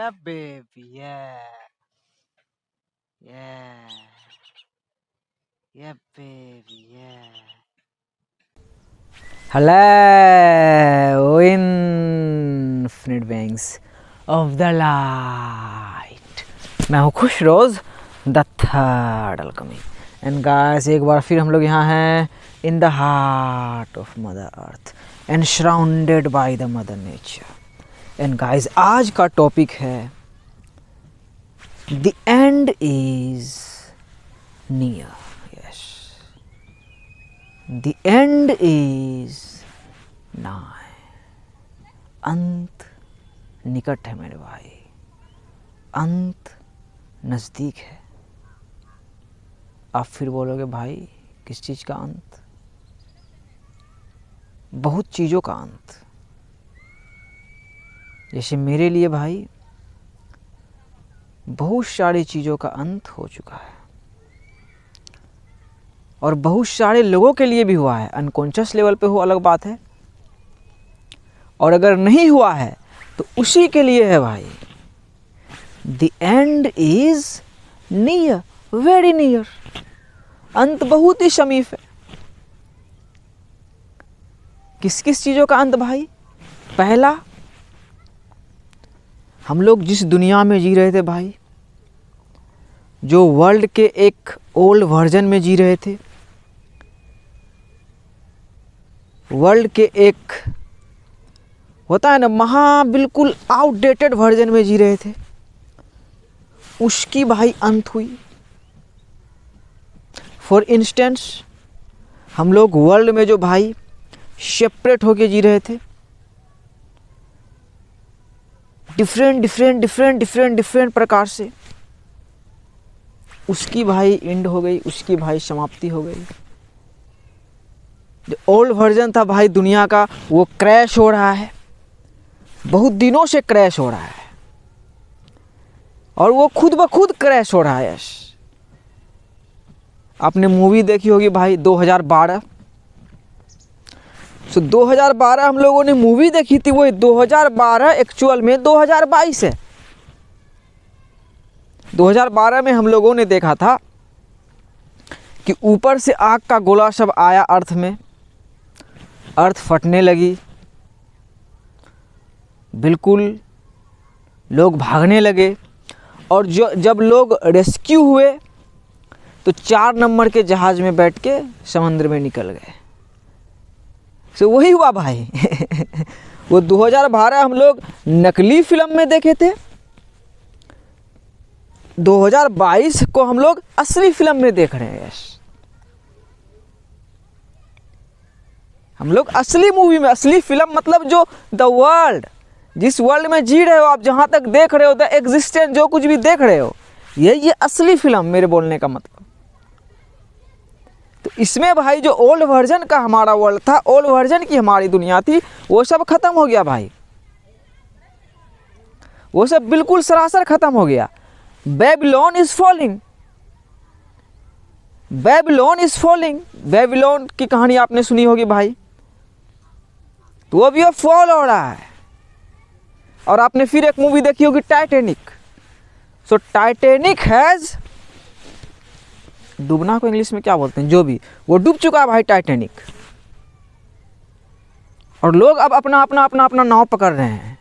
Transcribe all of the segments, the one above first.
Yeah, baby. Yeah. Yeah. Yeah, baby. Yeah. Hello, infinite beings of the light. मैं हूँ खुश रोज the third अलकमी and guys एक बार फिर हम लोग यहाँ हैं in the heart of mother earth and surrounded by the mother nature. And guys आज का टॉपिक है the end is near. Yes, the end is नाय। अंत निकट है मेरे भाई, अंत नज़दीक है। आप फिर बोलोगे भाई किस चीज़ का अंत? बहुत चीज़ों का अंत। जैसे मेरे लिए भाई बहुत सारी चीज़ों का अंत हो चुका है और बहुत सारे लोगों के लिए भी हुआ है। अनकॉन्शियस लेवल पे हो अलग बात है, और अगर नहीं हुआ है तो उसी के लिए है भाई। The end is near, very near. अंत बहुत ही समीप है। किस किस चीज़ों का अंत भाई? पहला, हम लोग जिस दुनिया में जी रहे थे भाई, जो वर्ल्ड के एक ओल्ड वर्जन में जी रहे थे, वर्ल्ड के एक होता है ना बिल्कुल आउटडेटेड वर्जन में जी रहे थे, उसकी भाई अंत हुई। फॉर इंस्टेंस हम लोग वर्ल्ड में जो भाई सेपरेट होके जी रहे थे, डिफरेंट प्रकार से, उसकी भाई एंड हो गई, उसकी भाई समाप्ति हो गई। जो ओल्ड वर्जन था भाई दुनिया का, वो क्रैश हो रहा है, बहुत दिनों से क्रैश हो रहा है, और वो खुद ब खुद क्रैश हो रहा है। यस, आपने मूवी देखी होगी भाई 2012। तो 2012 हम लोगों ने मूवी देखी थी, वो 2012 एक्चुअल में 2022 है। 2012 में हम लोगों ने देखा था कि ऊपर से आग का गोला सब आया अर्थ में, अर्थ फटने लगी, बिल्कुल लोग भागने लगे, और जब लोग रेस्क्यू हुए तो 4 नंबर के जहाज में बैठ के समुद्र में निकल गए। तो वही हुआ भाई। वो 2012 हम लोग नकली फिल्म में देखे थे, 2022 को हम लोग असली फिल्म में देख रहे हैं। यस, हम लोग असली मूवी में, असली फिल्म मतलब जो द वर्ल्ड, जिस वर्ल्ड में जी रहे हो आप, जहां तक देख रहे हो, द एग्जिस्टेंस, जो कुछ भी देख रहे हो, ये असली फिल्म, मेरे बोलने का मतलब। तो इसमें भाई जो ओल्ड वर्जन का हमारा वर्ल्ड था, ओल्ड वर्जन की हमारी दुनिया थी, वो सब खत्म हो गया भाई। वो सब बिल्कुल सरासर खत्म हो गया। Babylon is falling, Babylon is falling. Babylon की कहानी आपने सुनी होगी भाई, तो वो भी फॉल हो रहा है। और आपने फिर एक मूवी देखी होगी टाइटैनिक। सो टाइटैनिक हैज, डूबना को इंग्लिश में क्या बोलते हैं, जो भी, वो डूब चुका है भाई टाइटैनिक। और लोग अब अपना नाव पकड़ रहे हैं।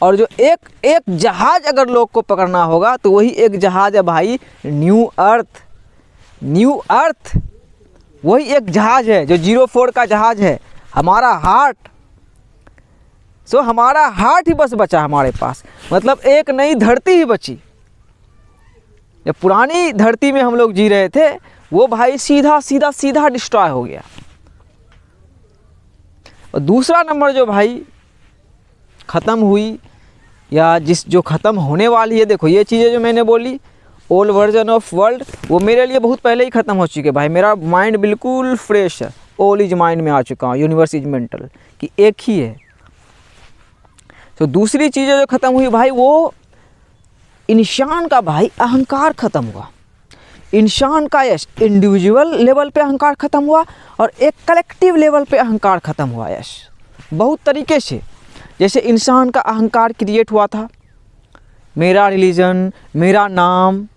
और जो एक जहाज अगर लोग को पकड़ना होगा तो वही एक जहाज है भाई, न्यू अर्थ। न्यू अर्थ वही एक जहाज है जो 04 का जहाज है, हमारा हार्ट। सो हमारा हार्ट ही बस बचा हमारे पास, मतलब एक नई धरती ही बची। जब पुरानी धरती में हम लोग जी रहे थे, वो भाई सीधा डिस्ट्रॉय हो गया। और दूसरा नंबर जो भाई ख़त्म हुई, या जो ख़त्म होने वाली है, देखो ये चीज़ें जो मैंने बोली, ओल्ड वर्जन ऑफ वर्ल्ड, वो मेरे लिए बहुत पहले ही ख़त्म हो चुके भाई। मेरा माइंड बिल्कुल फ्रेश है, ओल्ड इज माइंड में आ चुका हूँ, यूनिवर्स इज मेंटल कि एक ही है। तो दूसरी चीज़ें जो ख़त्म हुई भाई, वो इंसान का भाई अहंकार ख़त्म हुआ। इंसान का यश इंडिविजुअल लेवल पे अहंकार ख़त्म हुआ, और एक कलेक्टिव लेवल पे अहंकार ख़त्म हुआ। यश बहुत तरीके से, जैसे इंसान का अहंकार क्रिएट हुआ था मेरा रिलीजन, मेरा नाम,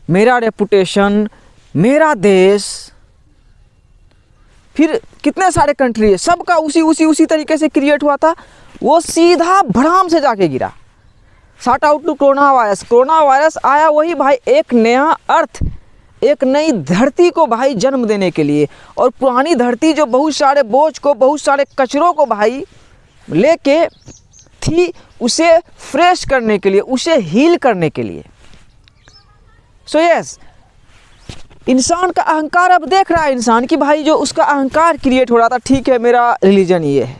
मेरा रेपुटेशन, मेरा देश, फिर कितने सारे कंट्री है, सबका उसी तरीके से क्रिएट हुआ था। वो सीधा भड़ाम से जाके गिरा। Shot out to corona virus. Corona virus आया वही भाई एक नया अर्थ, एक नई धरती को भाई जन्म देने के लिए, और पुरानी धरती जो बहुत सारे बोझ को, बहुत सारे कचरों को भाई लेके थी, उसे फ्रेश करने के लिए, उसे हील करने के लिए। सो यस, इंसान का अहंकार अब देख रहा है इंसान कि भाई जो उसका अहंकार क्रिएट हो रहा था, ठीक है मेरा रिलीजन ये है,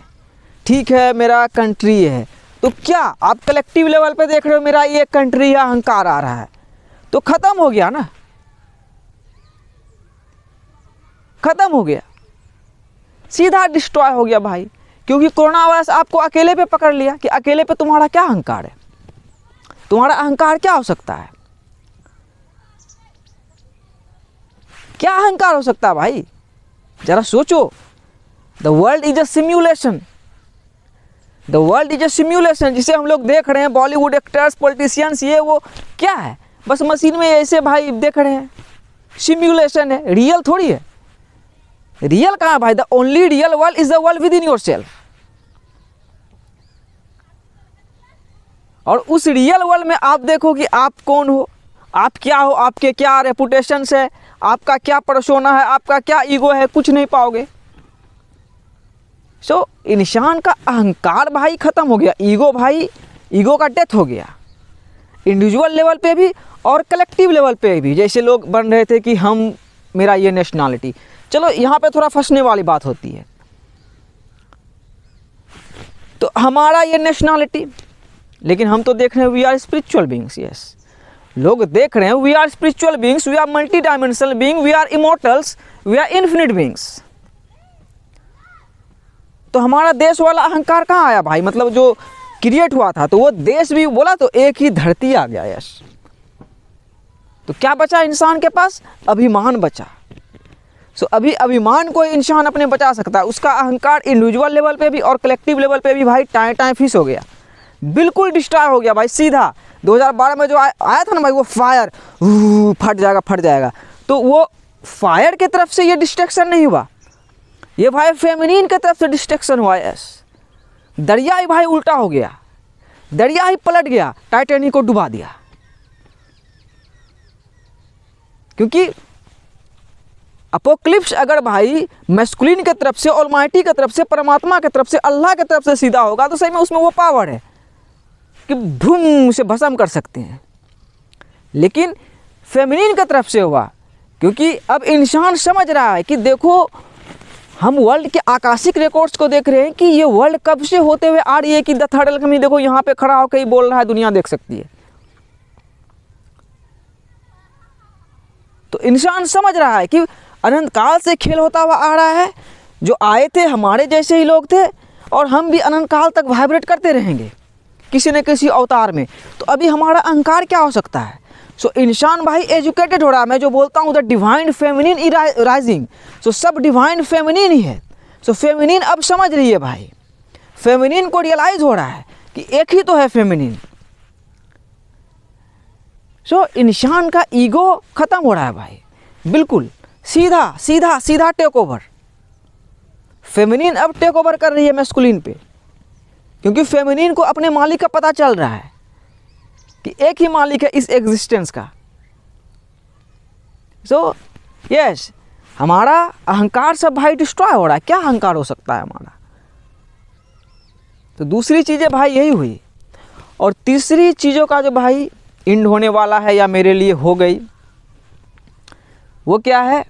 ठीक है मेरा कंट्री ये है, तो क्या आप कलेक्टिव लेवल पे देख रहे हो मेरा ये कंट्री है, अहंकार आ रहा है, तो ख़त्म हो गया ना, ख़त्म हो गया, सीधा डिस्ट्रॉय हो गया भाई। क्योंकि कोरोना वायरस आपको अकेले पे पकड़ लिया कि अकेले पे तुम्हारा क्या अहंकार है, तुम्हारा अहंकार क्या हो सकता है, क्या अहंकार हो सकता है भाई, जरा सोचो। The world is a simulation, the world is a simulation, जिसे हम लोग देख रहे हैं, बॉलीवुड एक्टर्स, पॉलिटिशियंस, ये वो क्या है, बस मशीन में ऐसे भाई देख रहे हैं, सिम्युलेशन है, रियल थोड़ी है। रियल कहाँ है भाई? The only real world is the world with in your self. और उस रियल वर्ल्ड में आप देखो कि आप कौन हो, आप क्या हो, आपके क्या रेपुटेशंस है, आपका क्या पर्सोना है, आपका क्या ईगो है, कुछ नहीं पाओगे। सो इंसान का अहंकार भाई ख़त्म हो गया, ईगो भाई, ईगो का डेथ हो गया, इंडिविजुअल लेवल पे भी और कलेक्टिव लेवल पे भी। जैसे लोग बन रहे थे कि हम, मेरा ये नेशनैलिटी, चलो यहाँ पे थोड़ा फंसने वाली बात होती है, तो हमारा ये नेशनैलिटी, लेकिन हम तो देख रहे हैं we are spiritual beings. Yes, लोग देख रहे हैं we are spiritual beings, we are multi dimensional being, we are immortals, we are infinite beings. तो हमारा देश वाला अहंकार कहाँ आया भाई? मतलब जो क्रिएट हुआ था, तो वो देश भी बोला तो एक ही धरती आ गया। यस, तो क्या बचा इंसान के पास? अभिमान बचा। सो अभी अभिमान को इंसान अपने बचा सकता है, उसका अहंकार इंडिविजुअल लेवल पे भी और कलेक्टिव लेवल पे भी भाई टाएं फिस हो गया, बिल्कुल डिस्ट्रॉय हो गया भाई। सीधा 2012 में जो आया था ना भाई, वो फायर, फट जाएगा, तो वो फायर की तरफ से ये डिस्ट्रैक्शन नहीं हुआ, ये भाई फेमिनिन की तरफ से डिस्ट्रैक्शन हुआ। यस, दरिया ही भाई उल्टा हो गया, दरिया ही पलट गया, टाइटैनिक को डुबा दिया। क्योंकि अपोक्लिप्स अगर भाई मैस्कुलिन की तरफ से, ऑलमाइटी की तरफ से, परमात्मा की तरफ से, अल्लाह की तरफ से सीधा होगा, तो सही में उसमें वो पावर है कि भूम उसे भस्म कर सकते हैं। लेकिन फेमिनिन की तरफ से हुआ, क्योंकि अब इंसान समझ रहा है कि देखो, हम वर्ल्ड के आकाशिक रिकॉर्ड्स को देख रहे हैं कि ये वर्ल्ड कब से होते हुए आ रही है कि द थर्ड एल्केमी देखो यहाँ पे खड़ा होकर ही बोल रहा है, दुनिया देख सकती है। तो इंसान समझ रहा है कि अनंत काल से खेल होता हुआ आ रहा है, जो आए थे हमारे जैसे ही लोग थे, और हम भी अनंत काल तक वाइब्रेट करते रहेंगे किसी न किसी अवतार में। तो अभी हमारा अहंकार क्या हो सकता है? सो इंसान भाई एजुकेटेड हो रहा है। मैं जो बोलता हूँ the divine feminine is rising, so सब डिवाइन फेमिनिन ही है। सो फेमिनिन अब समझ रही है भाई, फेमिनिन को रियलाइज हो रहा है कि एक ही तो है फेमिनिन। सो इंसान का ईगो खत्म हो रहा है भाई, बिल्कुल सीधा सीधा सीधा टेक ओवर। फेमिनिन अब टेक ओवर कर रही है मैस्कुलिन पे, क्योंकि फेमिनिन को अपने मालिक का पता चल रहा है कि एक ही मालिक है इस एग्जिस्टेंस का। सो यस, हमारा अहंकार सब भाई डिस्ट्रॉय हो रहा है। क्या अहंकार हो सकता है हमारा? तो दूसरी चीज़ें भाई यही हुई। और तीसरी चीज़ों का जो भाई एंड होने वाला है या मेरे लिए हो गई, वो क्या है?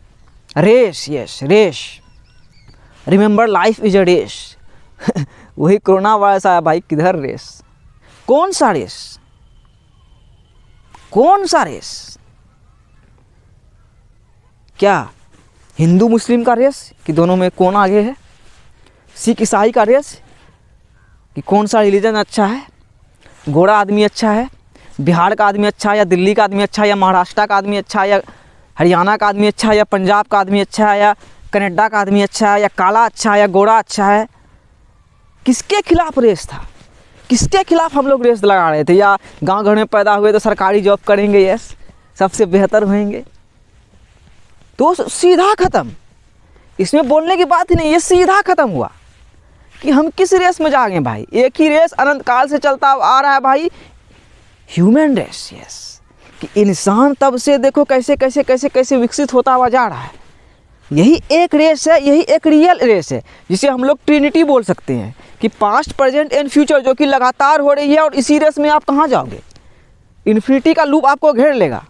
Race. Yes, race. Remember life is a race. वही कोरोना वायरस आया भाई, किधर रेस? कौन सा रेस? कौन सा रेस? क्या हिंदू मुस्लिम का रेस कि दोनों में कौन आगे है? सिख ईसाई का रेस कि कौन सा रिलीजन अच्छा है? गोरा आदमी अच्छा है, बिहार का आदमी अच्छा है, या दिल्ली का आदमी अच्छा है, या महाराष्ट्र का आदमी अच्छा है, या हरियाणा का आदमी अच्छा है, या पंजाब का आदमी अच्छा है, या कनाडा का आदमी अच्छा है, या काला अच्छा है, या गोरा अच्छा है? किसके खिलाफ रेस था? किसके खिलाफ हम लोग रेस लगा रहे थे? या गांव घर में पैदा हुए तो सरकारी जॉब करेंगे, यस सबसे बेहतर होंगे, तो सीधा ख़त्म। इसमें बोलने की बात ही नहीं, ये सीधा ख़त्म हुआ कि हम किस रेस में जाएंगे भाई। एक ही रेस अनंत काल से चलता आ रहा है भाई, ह्यूमन रेस, यस, कि इंसान तब से देखो कैसे कैसे कैसे कैसे विकसित होता हुआ जा रहा है। यही एक रेस है, यही एक रियल रेस है जिसे हम लोग ट्रिनिटी बोल सकते हैं, कि पास्ट प्रेजेंट एंड फ्यूचर जो कि लगातार हो रही है। और इसी रेस में आप कहाँ जाओगे? इन्फिनिटी का लूप आपको घेर लेगा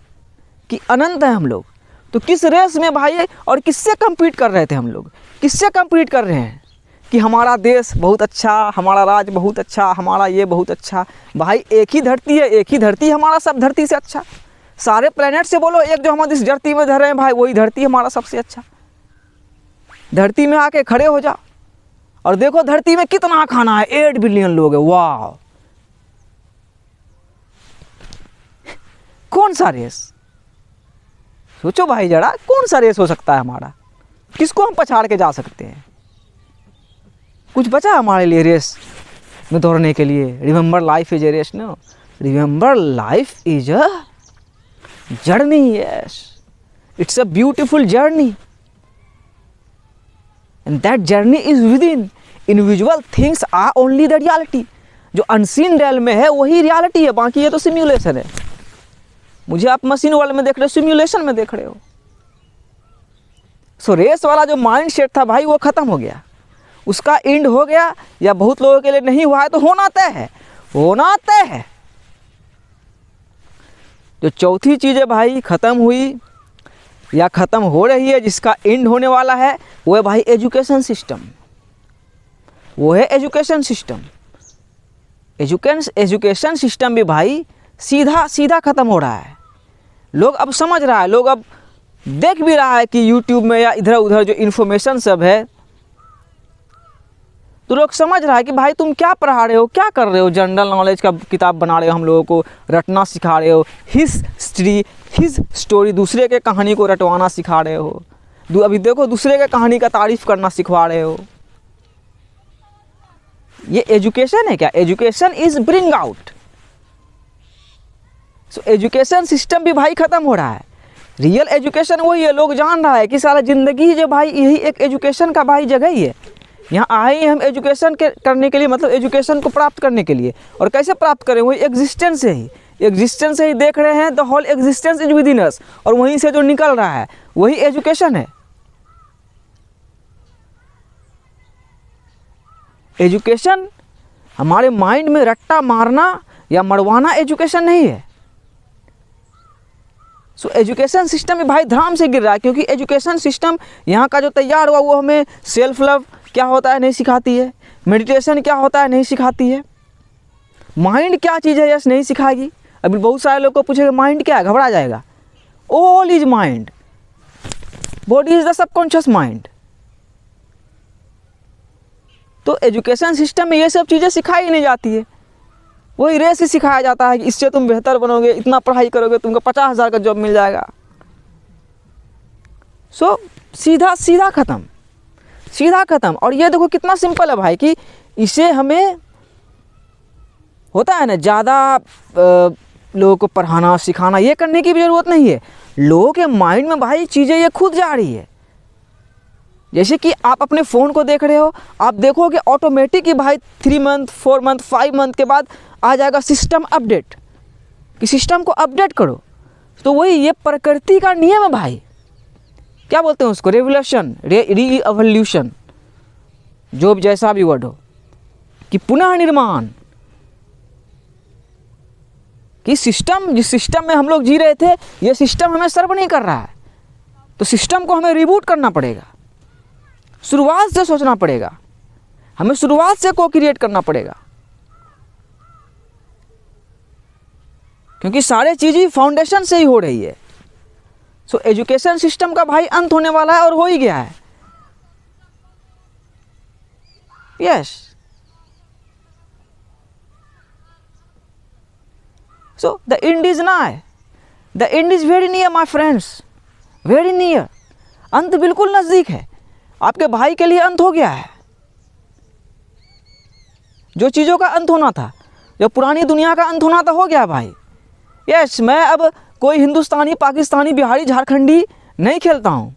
कि अनंत है हम लोग। तो किस रेस में भाई, और किससे कम्पीट कर रहे थे हम लोग? किससे कम्पीट कर रहे हैं कि हमारा देश बहुत अच्छा, हमारा राज्य बहुत अच्छा, हमारा ये बहुत अच्छा। भाई एक ही धरती है, एक ही धरती हमारा सब धरती से अच्छा। सारे प्लेनेट से बोलो, एक जो हम इस धरती में धर रहे हैं भाई, वही धरती हमारा सबसे अच्छा। धरती में आके खड़े हो जाओ और देखो धरती में कितना खाना है, 8 बिलियन लोग है, वाह। कौन सा रेस? सोचो भाई जरा, कौन सा रेस हो सकता है हमारा? किसको हम पछाड़ के जा सकते हैं? कुछ बचा हमारे लिए रेस में दौड़ने के लिए? Remember life is a race, no, remember life is a journey, yes, it's a beautiful journey, and that journey is within. Individual things are only the reality. जो अनसीन realm में है वही रियलिटी है, बाकी ये तो सिम्युलेशन है। मुझे आप मशीन वर्ल्ड में देख रहे हो, सिम्युलेशन में देख रहे हो। सो रेस वाला जो माइंड सेट था भाई, वो ख़त्म हो गया, उसका एंड हो गया। या बहुत लोगों के लिए नहीं हुआ है तो होना तय है, होना तय है। जो चौथी चीज़ है भाई ख़त्म हुई या ख़त्म हो रही है, जिसका एंड होने वाला है, वो है भाई एजुकेशन सिस्टम। वो है एजुकेशन सिस्टम। एजुकेशन सिस्टम भी भाई सीधा सीधा ख़त्म हो रहा है। लोग अब समझ रहा है, लोग अब देख भी रहा है कि यूट्यूब में या इधर उधर जो इन्फॉर्मेशन सब है, तो लोग समझ रहा है कि भाई तुम क्या पढ़ा रहे हो, क्या कर रहे हो। जनरल नॉलेज का किताब बना रहे हो, हम लोगों को रटना सिखा रहे हो, हिज स्टोरी, दूसरे के कहानी को रटवाना सिखा रहे हो। अभी देखो दूसरे के कहानी का तारीफ करना सिखवा रहे हो। ये एजुकेशन है क्या? Education is bring out. So education system भी भाई ख़त्म हो रहा है। रियल एजुकेशन वही है, लोग जान रहा है कि सारा ज़िंदगी जो भाई यही एक एजुकेशन का भाई जगह ही है। यहाँ आए ही हम एजुकेशन के करने के लिए, मतलब एजुकेशन को प्राप्त करने के लिए। और कैसे प्राप्त करें? वही एग्जिस्टेंस से ही, एग्जिस्टेंस से ही देख रहे हैं, the whole existence is within us, और वहीं से जो निकल रहा है वही एजुकेशन है। एजुकेशन हमारे माइंड में रट्टा मारना या मरवाना एजुकेशन नहीं है। सो एजुकेशन सिस्टम में भाई धड़ाम से गिर रहा है, क्योंकि एजुकेशन सिस्टम यहाँ का जो तैयार हुआ वो हमें सेल्फ लव क्या होता है नहीं सिखाती है, मेडिटेशन क्या होता है नहीं सिखाती है, माइंड क्या चीज़ है यस नहीं सिखाएगी। अभी बहुत सारे लोग को पूछेगा माइंड क्या है, घबरा जाएगा। All is mind, body is the subconscious mind. तो एजुकेशन सिस्टम में ये सब चीज़ें सिखाई नहीं जाती है, वही रेस ही सिखाया जाता है कि इससे तुम बेहतर बनोगे, इतना पढ़ाई करोगे तुमको 50,000 का जॉब मिल जाएगा। सो सीधा सीधा ख़त्म, सीधा ख़त्म। और ये देखो कितना सिंपल है भाई, कि इसे हमें होता है ना ज़्यादा लोगों को पढ़ाना सिखाना ये करने की भी ज़रूरत नहीं है। लोगों के माइंड में भाई चीज़ें ये खुद जा रही है। जैसे कि आप अपने फ़ोन को देख रहे हो, आप देखोगे ऑटोमेटिक ही भाई 3 मंथ 4 मंथ 5 मंथ के बाद आ जाएगा सिस्टम अपडेट, कि सिस्टम को अपडेट करो। तो वही ये प्रकृति का नियम है भाई, क्या बोलते हैं उसको, रेवोल्यूशन, रीएवोल्यूशन, जो भी जैसा भी वर्ड हो, कि पुनः निर्माण, कि सिस्टम जिस सिस्टम में हम लोग जी रहे थे ये सिस्टम हमें सर्व नहीं कर रहा है, तो सिस्टम को हमें रिबूट करना पड़ेगा, शुरुआत से सोचना पड़ेगा, हमें शुरुआत से को क्रिएट करना पड़ेगा, क्योंकि सारे चीज़ें फाउंडेशन से ही हो रही है। सो एजुकेशन सिस्टम का भाई अंत होने वाला है और हो ही गया है। Yes, so the end is nigh, the end is very near my friends, very near. अंत बिल्कुल नज़दीक है। आपके भाई के लिए अंत हो गया है, जो चीज़ों का अंत होना था जो पुरानी दुनिया का अंत होना तो हो गया भाई। यस, मैं अब कोई हिंदुस्तानी, पाकिस्तानी, बिहारी, झारखंडी नहीं खेलता हूँ।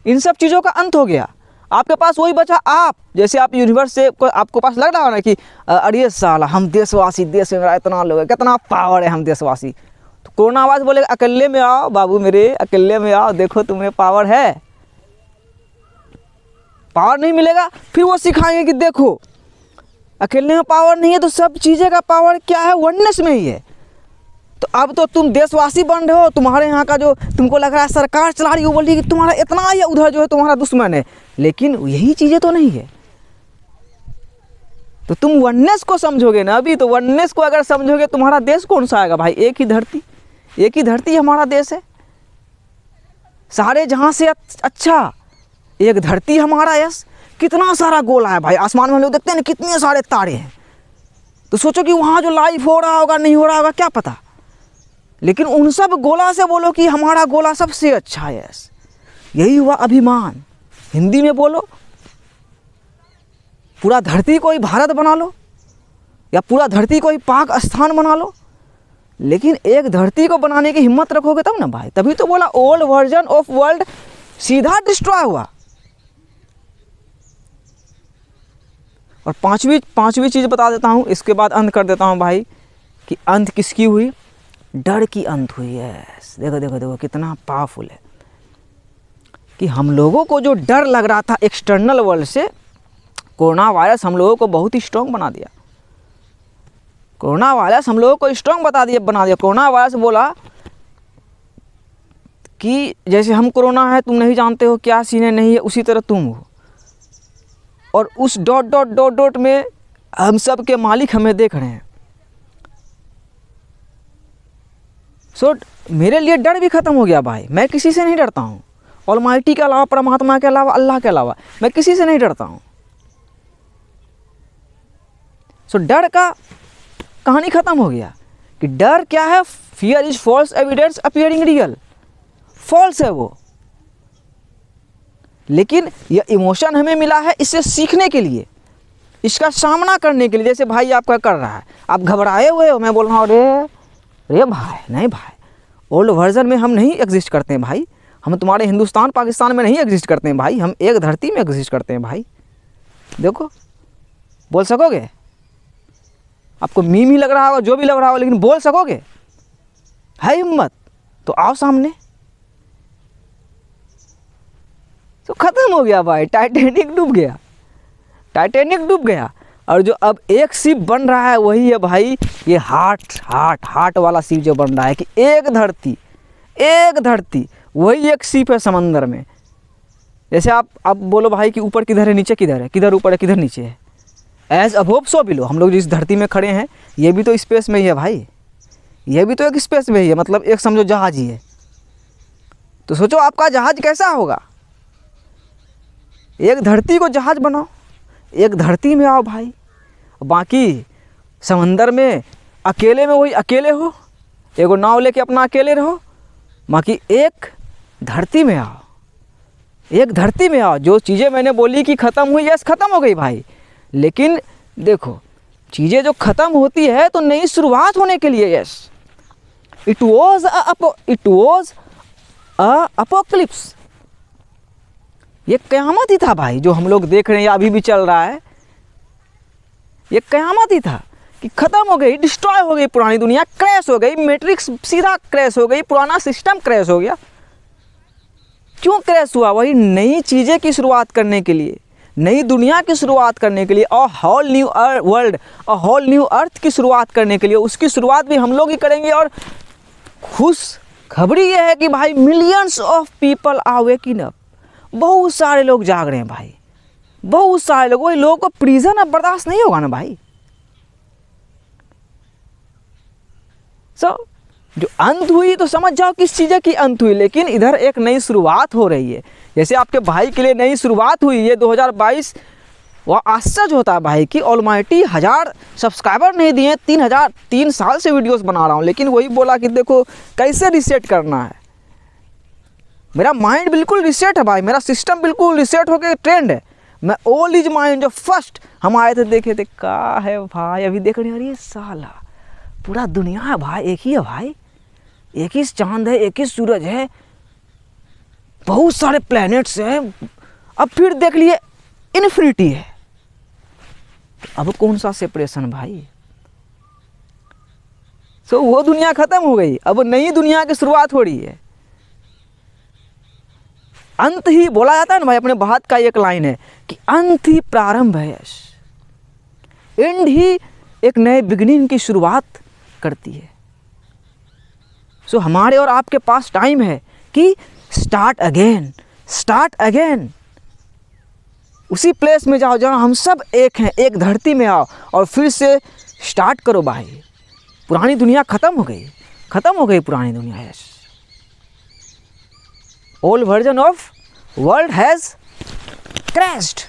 इन सब चीज़ों का अंत हो गया। आपके पास वही बचा आप। जैसे आप यूनिवर्स से आपको पास लग रहा है ना कि अरे साला हम देशवासी, देश में इतना लोग है, कितना पावर है, हम देशवासी। तो कोरोना आवाज बोलेगा अकेले में आओ बाबू मेरे, अकेले में आओ, देखो तुम्हें पावर है। पावर नहीं मिलेगा, फिर वो सिखाएंगे कि देखो अकेले में पावर नहीं है, तो सब चीज़ें का पावर क्या है, वननेस में ही है। तो अब तो तुम देशवासी बन रहे हो, तुम्हारे यहाँ का जो तुमको लग रहा है सरकार चला रही है, वो बोल रही है कि तुम्हारा इतना ही, उधर जो है तुम्हारा दुश्मन है, लेकिन यही चीज़ें तो नहीं है। तो तुम वननेस को समझोगे ना अभी, तो वननेस को अगर समझोगे, तुम्हारा देश कौन सा आएगा भाई? एक ही धरती हमारा देश है, सारे जहाँ से अच्छा एक धरती हमारा। यस, कितना सारा गोला है भाई, आसमान में हम लोग देखते हैं ना कितने सारे तारे हैं। तो सोचो कि वहाँ जो लाइफ हो रहा होगा, नहीं हो रहा होगा, क्या पता। लेकिन उन सब गोला से बोलो कि हमारा गोला सबसे अच्छा है। यस, यही हुआ अभिमान। हिंदी में बोलो, पूरा धरती को ही भारत बना लो, या पूरा धरती को ही पाकिस्तान बना लो, लेकिन एक धरती को बनाने की हिम्मत रखोगे तब ना भाई। तभी तो बोला ओल्ड वर्जन ऑफ वर्ल्ड सीधा डिस्ट्रॉय हुआ। और पांचवी चीज़ बता देता हूँ, इसके बाद अंत कर देता हूँ भाई, कि अंत किसकी हुई? डर की अंत हुई है। देखो देखो देखो कितना पावरफुल है कि हम लोगों को जो डर लग रहा था एक्सटर्नल वर्ल्ड से, कोरोना वायरस हम लोगों को बहुत ही स्ट्रॉन्ग बना दिया। कोरोना वायरस हम लोगों को स्ट्रॉन्ग बना दिया। कोरोना वायरस बोला कि जैसे हम कोरोना है, तुम नहीं जानते हो क्या सीन है, नहीं है, उसी तरह तुम हो। और उस डॉट डॉट डॉट डॉट में हम सब के मालिक हमें देख रहे हैं। सो मेरे लिए डर भी ख़त्म हो गया भाई। मैं किसी से नहीं डरता हूँ, ऑलमाइटी के अलावा, परमात्मा के अलावा, अल्लाह के अलावा मैं किसी से नहीं डरता हूँ। सो डर का कहानी ख़त्म हो गया कि डर क्या है? Fear is false evidence appearing real. False है वो, लेकिन यह इमोशन हमें मिला है इससे सीखने के लिए, इसका सामना करने के लिए। जैसे भाई आपका कर रहा है, आप घबराए हुए हो, मैं बोल रहा हूँ अरे भाई नहीं भाई, ओल्ड वर्जन में हम नहीं एग्जिस्ट करते हैं भाई, हम तुम्हारे हिंदुस्तान पाकिस्तान में नहीं एग्जिस्ट करते हैं भाई, हम एक धरती में एग्जिस्ट करते हैं भाई। देखो, बोल सकोगे? आपको मीम ही लग रहा होगा, जो भी लग रहा होगा, लेकिन बोल सकोगे? है हिम्मत तो आओ सामने। तो खत्म हो गया भाई, टाइटैनिक डूब गया, टाइटैनिक डूब गया। और जो अब एक शिप बन रहा है वही है भाई ये हार्ट वाला शिप जो बन रहा है, कि एक धरती वही एक शिप है समंदर में। जैसे आप बोलो भाई कि ऊपर किधर है, नीचे किधर है, किधर ऊपर है, किधर नीचे है, एज अबोव सो बिलो। हम लोग जिस धरती में खड़े हैं ये भी तो स्पेस में ही है भाई, ये भी तो एक स्पेस में ही है, मतलब एक समझो जहाज ही है। तो सोचो आपका जहाज कैसा होगा? एक धरती को जहाज बनाओ, एक धरती में आओ भाई, बाकी समंदर में अकेले में वही अकेले हो, एगो नाव लेके अपना अकेले रहो, बाकी एक धरती में आओ, एक धरती में आओ। जो चीज़ें मैंने बोली कि ख़त्म हुई, यस ख़त्म हो गई भाई, लेकिन देखो चीज़ें जो ख़त्म होती है तो नई शुरुआत होने के लिए, yes it was a apocalypse. ये क़यामत ही था भाई, जो हम लोग देख रहे हैं या अभी भी चल रहा है, ये क़यामत ही था कि ख़त्म हो गई, डिस्ट्रॉय हो गई पुरानी दुनिया, क्रैश हो गई, मैट्रिक्स सीधा क्रैश हो गई, पुराना सिस्टम क्रैश हो गया। क्यों क्रैश हुआ? वही नई चीज़ें की शुरुआत करने के लिए, नई दुनिया की शुरुआत करने के लिए, और होल न्यू वर्ल्ड, और होल न्यू अर्थ की शुरुआत करने के लिए। उसकी शुरुआत भी हम लोग ही करेंगे। और खुश खबरी ये है कि भाई millions of people are waking up, बहुत सारे लोग जाग रहे हैं भाई, बहुत सारे लोग। वही लोगों को प्रिजन अब बर्दाश्त नहीं होगा ना भाई। जो अंत हुई तो समझ जाओ किस चीज़ की अंत हुई, लेकिन इधर एक नई शुरुआत हो रही है। जैसे आपके भाई के लिए नई शुरुआत हुई ये 2022, वह आश्चर्य होता है भाई कि ऑलमाइटी 1000 सब्सक्राइबर नहीं दिए, 3 साल से वीडियोस बना रहा हूँ, लेकिन वही बोला कि देखो कैसे रिसेट करना है। मेरा माइंड बिल्कुल रिसेट है भाई, मेरा सिस्टम बिल्कुल रिसेट होकर ट्रेंड है। मैं ऑल इज माइन जो फर्स्ट हम आए थे देखे थे, का है भाई अभी देख रहे हैं, अरे साला पूरा दुनिया है भाई, एक ही है भाई, एक ही चांद है, एक ही सूरज है, बहुत सारे प्लैनेट्स हैं, अब फिर देख लिए इन्फिनिटी है, अब कौन सा सेपरेशन भाई। तो वो दुनिया खत्म हो गई, अब नई दुनिया की शुरुआत हो रही है। अंत ही बोला जाता है ना भाई, अपने बात का एक लाइन है कि अंत ही प्रारंभ है, एंड ही एक नए बिगिनिंग की शुरुआत करती है। सो हमारे और आपके पास टाइम है कि स्टार्ट अगेन, स्टार्ट अगेन। उसी प्लेस में जाओ जहाँ हम सब एक हैं, एक धरती में आओ और फिर से स्टार्ट करो भाई। पुरानी दुनिया खत्म हो गई, खत्म हो गई पुरानी दुनिया। Yes, old version of world has crashed,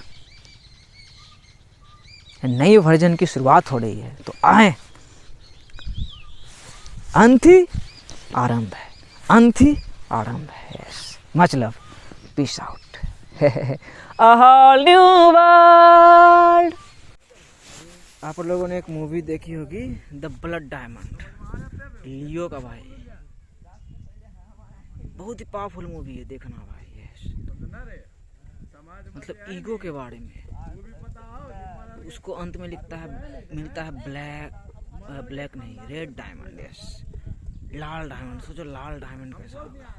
नई वर्जन की शुरुआत हो रही है। तो आए, अंत ही आरंभ है, अंत ही आरंभ है। Yes, much love, peace out. A whole new world। आप लोगों ने एक मूवी देखी होगी द ब्लड डायमंड, लियो का भाई, बहुत ही पावरफुल मूवी है, देखना भाई। यस, मतलब ईगो के बारे में। उसको अंत में लिखता है, मिलता है ब्लैक नहीं, रेड डायमंड। यस, लाल डायमंड, सोचो लाल डायमंड कैसा होगा।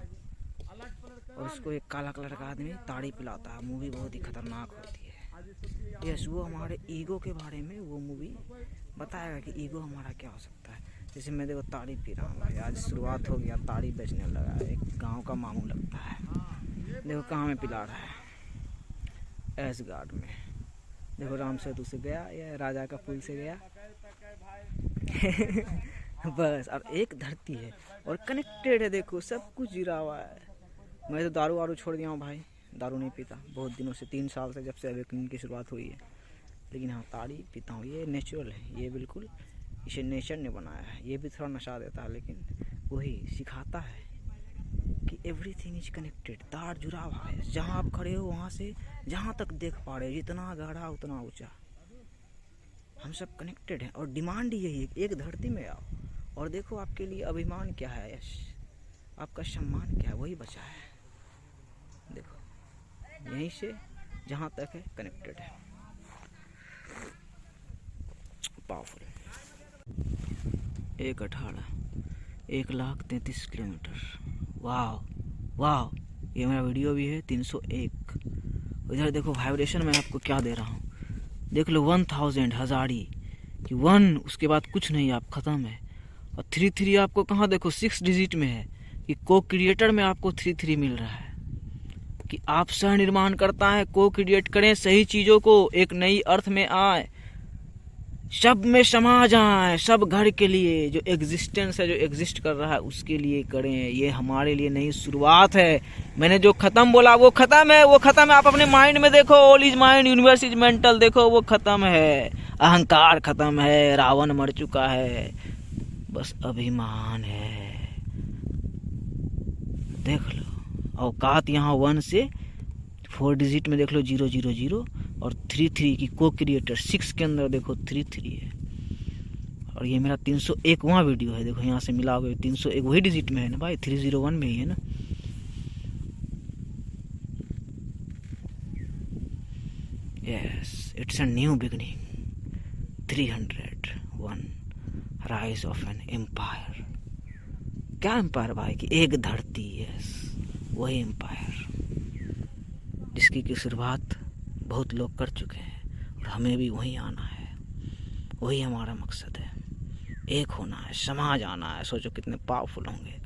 और उसको एक काला कलर का आदमी ताड़ी पिलाता है। मूवी बहुत ही खतरनाक होती है। यस, वो हमारे ईगो के बारे में वो मूवी बताएगा कि ईगो हमारा क्या हो सकता है। जैसे मैं देखो ताड़ी पी रहा हूँ भाई, आज शुरुआत हो गया, ताड़ी बेचने लगा, एक गांव का मामू लगता है। देखो कहाँ में पिला रहा है, एस गार्ड में। देखो राम सेतु से गया या राजा का पुल से गया। बस अब एक धरती है और कनेक्टेड है, देखो सब कुछ जुड़ा हुआ है। मैं तो दारू वारू छोड़ दिया हूँ भाई, दारू नहीं पीता बहुत दिनों से, 3 साल से, जब से अवेकनिंग की शुरुआत हुई है। लेकिन हाँ, ताड़ी पीता हूँ, ये नेचुरल है, ये बिल्कुल इसे नेचर ने बनाया है। ये भी थोड़ा नशा देता है, लेकिन वही सिखाता है कि एवरीथिंग इज कनेक्टेड, तार जुड़ा हुआ है। जहाँ आप खड़े हो वहाँ से जहाँ तक देख पा रहे हो, जितना गहरा उतना ऊँचा, हम सब कनेक्टेड हैं। और डिमांड यही है, एक धरती में आओ और देखो आपके लिए अभिमान क्या है, यश आपका सम्मान क्या है, वही बचा है। देखो यहीं से जहाँ तक है कनेक्टेड है, पावरफुल। 1,18,1,33 किलोमीटर। वाह वाह, ये मेरा वीडियो भी है 301। इधर देखो वाइब्रेशन मैं आपको क्या दे रहा हूँ, देख लो 1000 हजारी कि 1, उसके बाद कुछ नहीं, आप खत्म है। और 33 आपको कहाँ देखो 6 डिजिट में है कि को क्रिएटर में आपको 33 मिल रहा है कि आप सह निर्माण करता है, को क्रिएट करें सही चीजों को, एक नई अर्थ में आए, सब में समा जाए, सब घर के लिए, जो एग्जिस्टेंस है, जो एग्जिस्ट कर रहा है उसके लिए करें। ये हमारे लिए नई शुरुआत है। मैंने जो खत्म बोला वो खत्म है, वो खत्म है। आप अपने माइंड में देखो, all is mind, universe is mental, देखो वो खत्म है। अहंकार खत्म है, रावण मर चुका है, बस अभिमान है। देख लो औकात यहाँ 1 से 4 डिजिट में देख लो 000 और 33 की को क्रिएटर 6 के अंदर देखो 33 है। और ये मेरा 301वां वीडियो है, देखो यहाँ से मिलाओगे 301 वही डिजिट में है ना भाई, 301 में ही है ना। Yes, it's a new beginning. 301 rise of an empire. क्या एम्पायर भाई, कि एक धरती। यस, वही एम्पायर जिसकी की शुरुआत बहुत लोग कर चुके हैं और हमें भी वहीं आना है। वही हमारा मकसद है, एक होना है, समाज आना है। सोचो कितने पावरफुल होंगे।